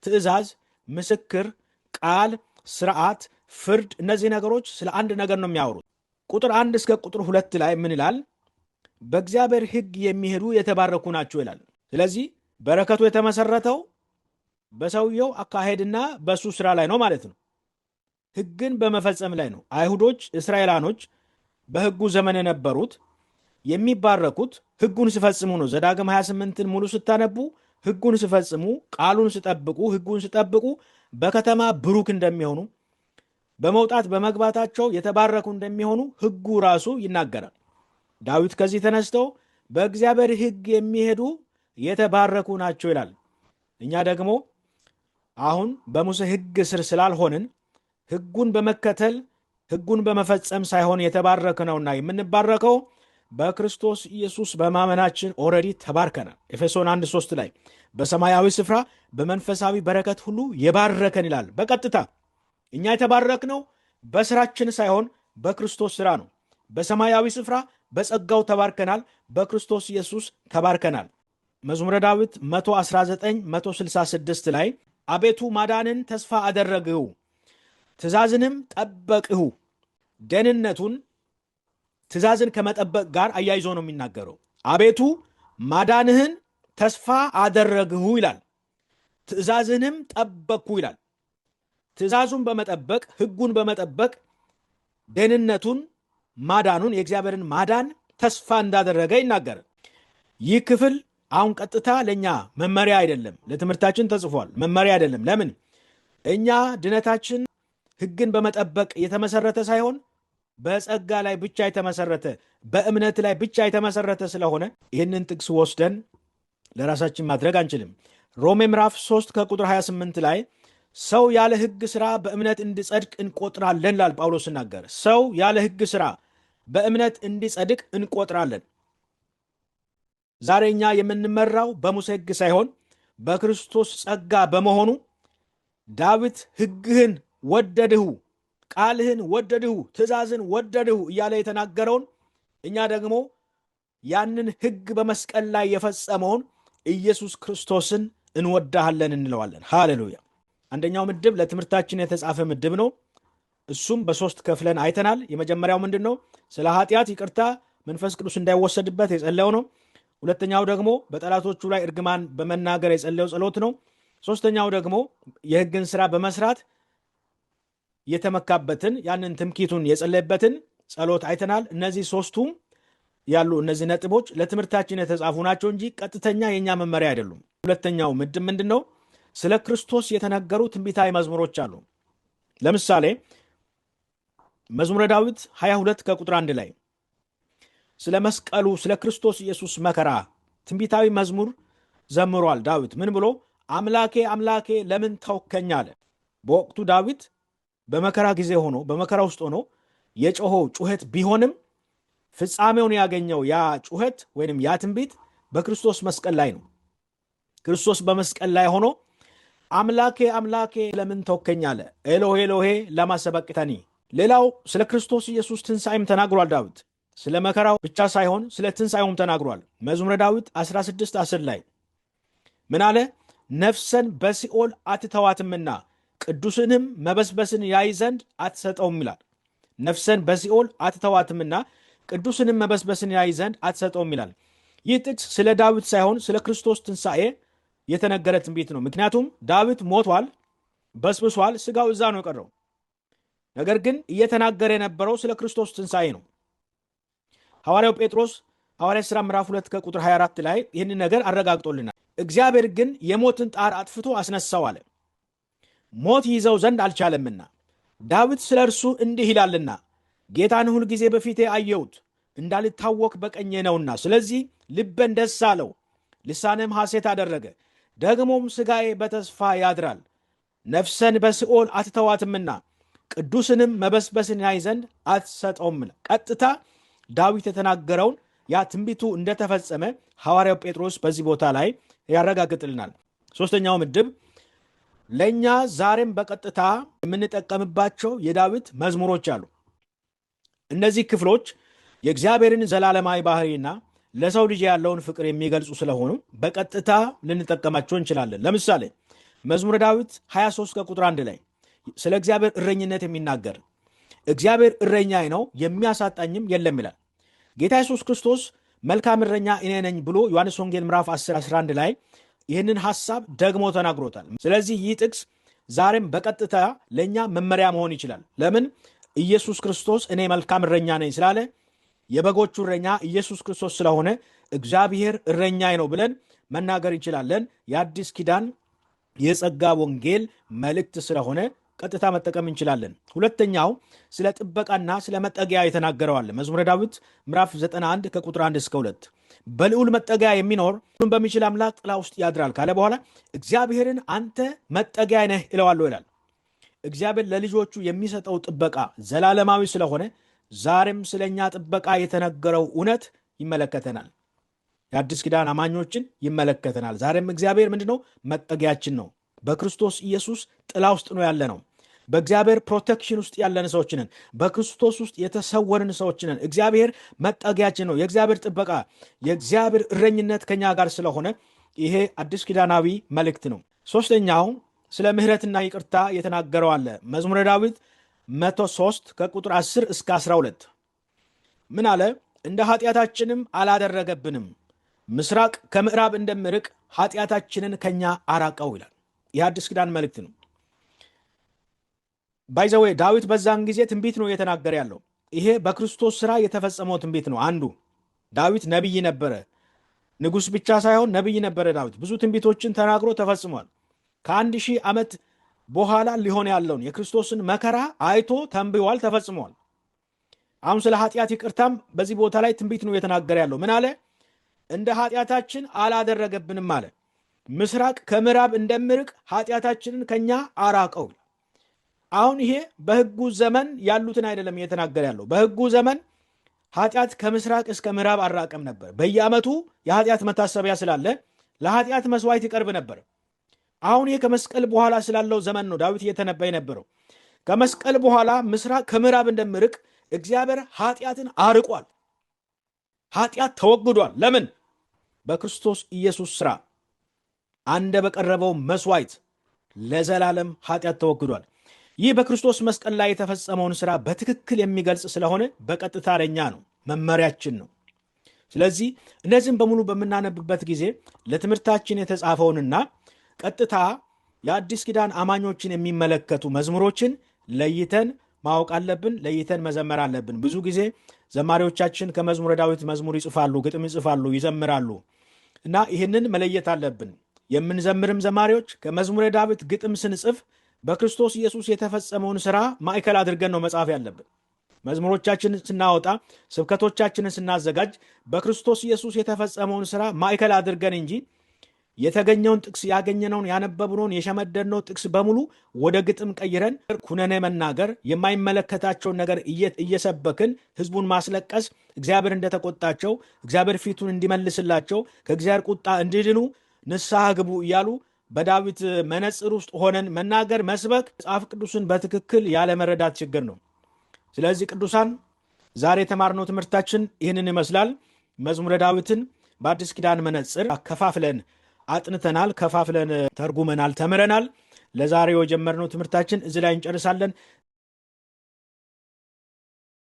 ትእዛዝ፣ ምስክር፣ ቃል፣ ስርዓት፣ ፍርድ፣ እነዚህ ነገሮች ስለ አንድ ነገር ነው የሚያወሩት። ቁጥር 1 እስከ ቁጥር 2 ላይ ምን ይላል? በእግዚአብሔር ሕግ የሚሄዱ የተባረኩ ናቸው ይላል። ስለዚህ በረከቱ የተመሰረተው በሰውየው አካሄድና በሱ ስራ ላይ ነው ማለት ነው። ሕግን በመፈጸም ላይ ነው። አይሁዶች፣ እስራኤላኖች በሕጉ ዘመን የነበሩት የሚባረኩት ሕጉን ሲፈጽሙ ነው። ዘዳግም 28ን ሙሉ ስታነቡ ሕጉን ሲፈጽሙ፣ ቃሉን ሲጠብቁ፣ ሕጉን ሲጠብቁ በከተማ ብሩክ እንደሚሆኑ፣ በመውጣት በመግባታቸው የተባረኩ እንደሚሆኑ ሕጉ ራሱ ይናገራል። ዳዊት ከዚህ ተነስተው በእግዚአብሔር ሕግ የሚሄዱ የተባረኩ ናቸው ይላል። እኛ ደግሞ አሁን በሙሴ ሕግ ስር ስላልሆንን ሕጉን በመከተል ሕጉን በመፈጸም ሳይሆን የተባረክ ነውና የምንባረከው በክርስቶስ ኢየሱስ በማመናችን ኦልሬዲ ተባርከናል። ኤፌሶን 1:3 ላይ በሰማያዊ ስፍራ በመንፈሳዊ በረከት ሁሉ የባረከን ይላል። በቀጥታ እኛ የተባረክነው በስራችን ሳይሆን በክርስቶስ ስራ ነው። በሰማያዊ ስፍራ በጸጋው ተባርከናል። በክርስቶስ ኢየሱስ ተባርከናል። መዝሙረ ዳዊት 119 166 ላይ አቤቱ ማዳንን ተስፋ አደረግሁ፣ ትእዛዝንም ጠበቅሁ። ደህንነቱን ትእዛዝን ከመጠበቅ ጋር አያይዞ ነው የሚናገረው። አቤቱ ማዳንህን ተስፋ አደረግሁ ይላል፣ ትእዛዝንም ጠበቅሁ ይላል። ትእዛዙን በመጠበቅ ሕጉን በመጠበቅ ደህንነቱን፣ ማዳኑን፣ የእግዚአብሔርን ማዳን ተስፋ እንዳደረገ ይናገራል። ይህ ክፍል አሁን ቀጥታ ለእኛ መመሪያ አይደለም፣ ለትምህርታችን ተጽፏል። መመሪያ አይደለም። ለምን? እኛ ድነታችን ሕግን በመጠበቅ የተመሰረተ ሳይሆን በጸጋ ላይ ብቻ የተመሰረተ፣ በእምነት ላይ ብቻ የተመሰረተ ስለሆነ ይህንን ጥቅስ ወስደን ለራሳችን ማድረግ አንችልም። ሮሜ ምዕራፍ 3 ከቁጥር 28 ላይ ሰው ያለ ሕግ ሥራ በእምነት እንዲጸድቅ እንቆጥራለን ላል ጳውሎስ ሲናገር፣ ሰው ያለ ሕግ ሥራ በእምነት እንዲጸድቅ እንቆጥራለን። ዛሬ እኛ የምንመራው በሙሴ ሕግ ሳይሆን በክርስቶስ ጸጋ በመሆኑ ዳዊት ሕግህን ወደድሁ፣ ቃልህን ወደድሁ፣ ትእዛዝን ወደድሁ እያለ የተናገረውን እኛ ደግሞ ያንን ሕግ በመስቀል ላይ የፈጸመውን ኢየሱስ ክርስቶስን እንወዳሃለን እንለዋለን። ሃሌሉያ። አንደኛው ምድብ ለትምህርታችን የተጻፈ ምድብ ነው። እሱም በሶስት ከፍለን አይተናል። የመጀመሪያው ምንድን ነው? ስለ ኃጢአት ይቅርታ መንፈስ ቅዱስ እንዳይወሰድበት የጸለየው ነው። ሁለተኛው ደግሞ በጠላቶቹ ላይ እርግማን በመናገር የጸለየው ጸሎት ነው። ሶስተኛው ደግሞ የሕግን ስራ በመስራት የተመካበትን ያንን ትምኪቱን የጸለየበትን ጸሎት አይተናል። እነዚህ ሶስቱም ያሉ እነዚህ ነጥቦች ለትምህርታችን የተጻፉ ናቸው እንጂ ቀጥተኛ የእኛ መመሪያ አይደሉም። ሁለተኛው ምድብ ምንድን ነው? ስለ ክርስቶስ የተነገሩ ትንቢታዊ መዝሙሮች አሉ። ለምሳሌ መዝሙረ ዳዊት 22 ከቁጥር 1 ላይ ስለ መስቀሉ ስለ ክርስቶስ ኢየሱስ መከራ ትንቢታዊ መዝሙር ዘምሯል። ዳዊት ምን ብሎ አምላኬ አምላኬ ለምን ተውከኝ አለ። በወቅቱ ዳዊት በመከራ ጊዜ ሆኖ በመከራ ውስጥ ሆኖ የጮኸው ጩኸት ቢሆንም ፍጻሜውን ያገኘው ያ ጩኸት ወይም ያ ትንቢት በክርስቶስ መስቀል ላይ ነው። ክርስቶስ በመስቀል ላይ ሆኖ አምላኬ አምላኬ ለምን ተውከኝ አለ። ኤሎሄ ኤሎሄ ለማ ሰበቅተኒ። ሌላው ስለ ክርስቶስ ኢየሱስ ትንሣኤም ተናግሯል። ዳዊት ስለ መከራው ብቻ ሳይሆን ስለ ትንሣኤውም ተናግሯል። መዝሙረ ዳዊት 16:10 ላይ ምን አለ? ነፍሰን በሲኦል አትተዋትምና ቅዱስንም መበስበስን ያይ ዘንድ አትሰጠውም ይላል። ነፍሰን በሲኦል አትተዋትምና ቅዱስንም መበስበስን ያይ ዘንድ አትሰጠውም ይላል። ይህ ጥቅስ ስለ ዳዊት ሳይሆን ስለ ክርስቶስ ትንሣኤ የተነገረ ትንቢት ነው። ምክንያቱም ዳዊት ሞቷል፣ በስብሷል፣ ስጋው እዛ ነው የቀረው። ነገር ግን እየተናገረ የነበረው ስለ ክርስቶስ ትንሣኤ ነው። ሐዋርያው ጴጥሮስ ሐዋርያ ሥራ ምዕራፍ 2 ከቁጥር 24 ላይ ይህንን ነገር አረጋግጦልናል። እግዚአብሔር ግን የሞትን ጣር አጥፍቶ አስነሳው አለ፣ ሞት ይዘው ዘንድ አልቻለምና። ዳዊት ስለ እርሱ እንዲህ ይላልና ጌታን ሁል ጊዜ በፊቴ አየሁት፣ እንዳልታወክ በቀኜ ነውና፣ ስለዚህ ልቤን ደስ አለው፣ ልሳኔም ሐሴት አደረገ። ደግሞም ሥጋዬ በተስፋ ያድራል፣ ነፍሰን በሲኦል አትተዋትምና ቅዱስንም መበስበስን ያይ ዘንድ አትሰጠውም። ቀጥታ ዳዊት የተናገረውን ያ ትንቢቱ እንደተፈጸመ ሐዋርያው ጴጥሮስ በዚህ ቦታ ላይ ያረጋግጥልናል። ሶስተኛው ምድብ ለእኛ ዛሬም በቀጥታ የምንጠቀምባቸው የዳዊት መዝሙሮች አሉ። እነዚህ ክፍሎች የእግዚአብሔርን ዘላለማዊ ባህሪና ለሰው ልጅ ያለውን ፍቅር የሚገልጹ ስለሆኑ በቀጥታ ልንጠቀማቸው እንችላለን። ለምሳሌ መዝሙረ ዳዊት 23 ከቁጥር 1 ላይ ስለ እግዚአብሔር እረኝነት የሚናገር እግዚአብሔር እረኛዬ ነው የሚያሳጣኝም የለም ይላል። ጌታ ኢየሱስ ክርስቶስ መልካም እረኛ እኔ ነኝ ብሎ ዮሐንስ ወንጌል ምዕራፍ 10:11 ላይ ይህንን ሐሳብ ደግሞ ተናግሮታል። ስለዚህ ይህ ጥቅስ ዛሬም በቀጥታ ለእኛ መመሪያ መሆን ይችላል። ለምን? ኢየሱስ ክርስቶስ እኔ መልካም እረኛ ነኝ ስላለ የበጎቹ እረኛ ኢየሱስ ክርስቶስ ስለሆነ እግዚአብሔር እረኛዬ ነው ብለን መናገር እንችላለን። የአዲስ ኪዳን የጸጋ ወንጌል መልእክት ስለሆነ ቀጥታ መጠቀም እንችላለን። ሁለተኛው ስለ ጥበቃና ስለ መጠጊያ የተናገረዋል። መዝሙረ ዳዊት ምዕራፍ 91 ከቁጥር 1 እስከ 2 በልዑል መጠጊያ የሚኖር ሁሉን በሚችል አምላክ ጥላ ውስጥ ያድራል ካለ በኋላ እግዚአብሔርን አንተ መጠጊያ ነህ እለዋለሁ ይላል። እግዚአብሔር ለልጆቹ የሚሰጠው ጥበቃ ዘላለማዊ ስለሆነ ዛሬም ስለኛ ጥበቃ የተነገረው እውነት ይመለከተናል። የአዲስ ኪዳን አማኞችን ይመለከተናል። ዛሬም እግዚአብሔር ምንድነው? መጠጊያችን ነው። በክርስቶስ ኢየሱስ ጥላ ውስጥ ነው ያለ ነው። በእግዚአብሔር ፕሮቴክሽን ውስጥ ያለን ሰዎች ነን። በክርስቶስ ውስጥ የተሰወርን ሰዎች ነን። እግዚአብሔር መጠጊያችን ነው። የእግዚአብሔር ጥበቃ፣ የእግዚአብሔር እረኝነት ከኛ ጋር ስለሆነ ይሄ አዲስ ኪዳናዊ መልእክት ነው። ሶስተኛው ስለ ምሕረትና ይቅርታ የተናገረው አለ። መዝሙረ ዳዊት 103 ከቁጥር 10 እስከ 12 ምን አለ? እንደ ኃጢአታችንም አላደረገብንም፣ ምስራቅ ከምዕራብ እንደሚርቅ ኃጢአታችንን ከኛ አራቀው ይላል። ይህ አዲስ ኪዳን መልእክት ነው። ባይዘዌ ዳዊት በዛን ጊዜ ትንቢት ነው እየተናገረ ያለው። ይሄ በክርስቶስ ስራ የተፈጸመው ትንቢት ነው። አንዱ ዳዊት ነቢይ ነበረ። ንጉሥ ብቻ ሳይሆን ነቢይ ነበረ። ዳዊት ብዙ ትንቢቶችን ተናግሮ ተፈጽሟል። ከ1000 ዓመት በኋላ ሊሆን ያለውን የክርስቶስን መከራ አይቶ ተንብዋል፣ ተፈጽሟል። አሁን ስለ ኃጢአት ይቅርታም በዚህ ቦታ ላይ ትንቢት ነው እየተናገረ ያለው። ምን አለ? እንደ ኃጢአታችን አላደረገብንም አለ። ምስራቅ ከምዕራብ እንደሚርቅ ኃጢአታችንን ከኛ አራቀው። አሁን ይሄ በሕጉ ዘመን ያሉትን አይደለም እየተናገረ ያለው። በሕጉ ዘመን ኃጢአት ከምስራቅ እስከ ምዕራብ አራቀም ነበር። በየዓመቱ የኃጢአት መታሰቢያ ስላለ ለኃጢአት መስዋዕት ይቀርብ ነበር። አሁን ይሄ ከመስቀል በኋላ ስላለው ዘመን ነው ዳዊት እየተነበየ ነበረው። ከመስቀል በኋላ ምስራቅ ከምዕራብ እንደሚርቅ እግዚአብሔር ኃጢአትን አርቋል። ኃጢአት ተወግዷል። ለምን? በክርስቶስ ኢየሱስ ሥራ አንደ በቀረበው መስዋዕት ለዘላለም ኃጢአት ተወግዷል። ይህ በክርስቶስ መስቀል ላይ የተፈጸመውን ሥራ በትክክል የሚገልጽ ስለሆነ በቀጥታ ለኛ ነው፣ መመሪያችን ነው። ስለዚህ እነዚህም በሙሉ በምናነብበት ጊዜ ለትምህርታችን የተጻፈውንና ቀጥታ የአዲስ ኪዳን አማኞችን የሚመለከቱ መዝሙሮችን ለይተን ማወቅ አለብን፣ ለይተን መዘመር አለብን። ብዙ ጊዜ ዘማሪዎቻችን ከመዝሙረ ዳዊት መዝሙር ይጽፋሉ፣ ግጥም ይጽፋሉ፣ ይዘምራሉ እና ይህንን መለየት አለብን። የምንዘምርም ዘማሪዎች ከመዝሙረ ዳዊት ግጥም ስንጽፍ በክርስቶስ ኢየሱስ የተፈጸመውን ሥራ ማዕከል አድርገን ነው መጻፍ ያለብን። መዝሙሮቻችንን ስናወጣ፣ ስብከቶቻችንን ስናዘጋጅ በክርስቶስ ኢየሱስ የተፈጸመውን ሥራ ማዕከል አድርገን እንጂ የተገኘውን ጥቅስ ያገኘነውን ያነበብነውን የሸመደድነው ጥቅስ በሙሉ ወደ ግጥም ቀይረን ኩነኔ መናገር፣ የማይመለከታቸውን ነገር እየሰበክን ህዝቡን ማስለቀስ፣ እግዚአብሔር እንደተቆጣቸው እግዚአብሔር ፊቱን እንዲመልስላቸው ከእግዚአብሔር ቁጣ እንዲድኑ ንስሐ ግቡ እያሉ በዳዊት መነጽር ውስጥ ሆነን መናገር፣ መስበክ መጽሐፍ ቅዱስን በትክክል ያለመረዳት ችግር ነው። ስለዚህ ቅዱሳን ዛሬ የተማርነው ትምህርታችን ይህንን ይመስላል። መዝሙረ ዳዊትን በአዲስ ኪዳን መነጽር ከፋፍለን አጥንተናል፣ ከፋፍለን ተርጉመናል፣ ተምረናል። ለዛሬው የጀመርነው ትምህርታችን እዚህ ላይ እንጨርሳለን።